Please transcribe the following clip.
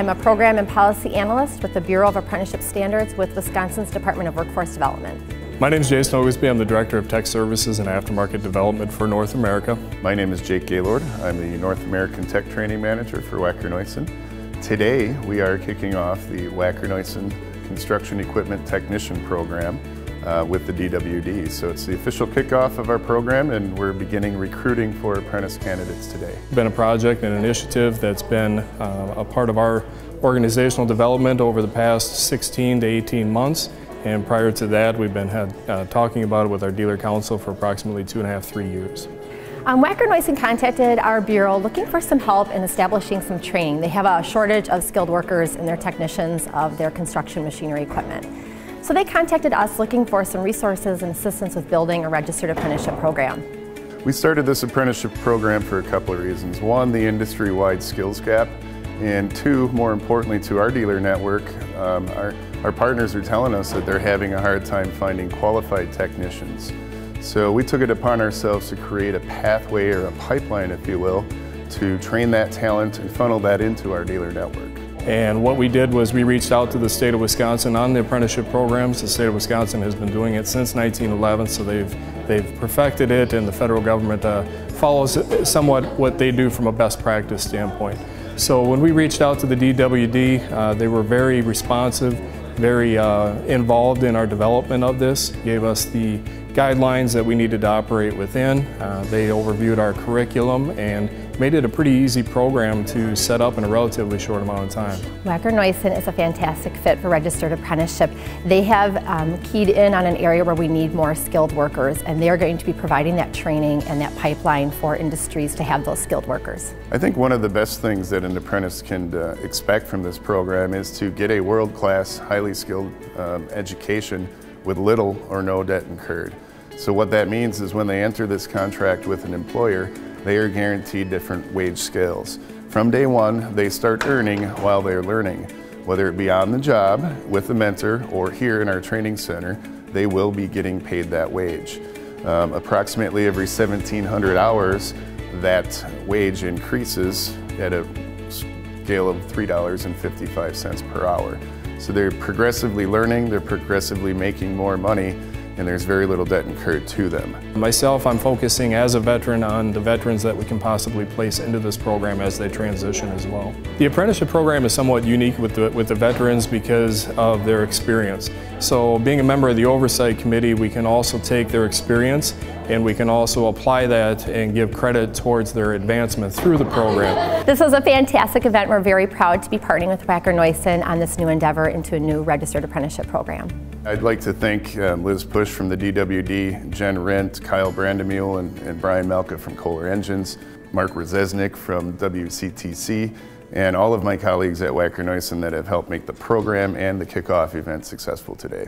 I'm a Program and Policy Analyst with the Bureau of Apprenticeship Standards with Wisconsin's Department of Workforce Development. My name is Jason Oglesby. I'm the Director of Tech Services and Aftermarket Development for North America. My name is Jake Gaylord. I'm the North American Tech Training Manager for Wacker Neuson. Today we are kicking off the Wacker Neuson Construction Equipment Technician Program with the DWD. So it's the official kickoff of our program, and we're beginning recruiting for apprentice candidates today. It's been a project and initiative that's been a part of our organizational development over the past 16 to 18 months. And prior to that, we've been talking about it with our dealer council for approximately 2.5 to 3 years. Wacker Neuson contacted our bureau looking for some help in establishing some training. They have a shortage of skilled workers and their technicians of their construction machinery equipment. So they contacted us looking for some resources and assistance with building a registered apprenticeship program. We started this apprenticeship program for a couple of reasons. One, the industry-wide skills gap, and two, more importantly to our dealer network, our partners are telling us that they're having a hard time finding qualified technicians. So we took it upon ourselves to create a pathway or a pipeline, if you will, to train that talent and funnel that into our dealer network. And what we did was we reached out to the state of Wisconsin on the apprenticeship programs. The state of Wisconsin has been doing it since 1911, so they've perfected it, and the federal government follows somewhat what they do from a best practice standpoint. So when we reached out to the DWD, they were very responsive, very involved in our development of this, gave us the guidelines that we needed to operate within. They overviewed our curriculum and made it a pretty easy program to set up in a relatively short amount of time. Wacker Neuson is a fantastic fit for registered apprenticeship. They have keyed in on an area where we need more skilled workers, and they're going to be providing that training and that pipeline for industries to have those skilled workers. I think one of the best things that an apprentice can expect from this program is to get a world-class, highly skilled education with little or no debt incurred. So what that means is when they enter this contract with an employer, they are guaranteed different wage scales. From day one, they start earning while they're learning. Whether it be on the job with a mentor or here in our training center, they will be getting paid that wage. Approximately every 1,700 hours, that wage increases at a scale of $3.55 per hour. So they're progressively learning, they're progressively making more money, and there's very little debt incurred to them. Myself, I'm focusing as a veteran on the veterans that we can possibly place into this program as they transition as well. The apprenticeship program is somewhat unique with the veterans because of their experience. So being a member of the oversight committee, we can also take their experience and we can also apply that and give credit towards their advancement through the program. This was a fantastic event. We're very proud to be partnering with Wacker Neuson on this new endeavor into a new registered apprenticeship program. I'd like to thank Liz Push from the DWD, Jen Rent, Kyle Brandemule, and Brian Malka from Kohler Engines, Mark Rzeznik from WCTC, and all of my colleagues at Wacker Neuson that have helped make the program and the kickoff event successful today.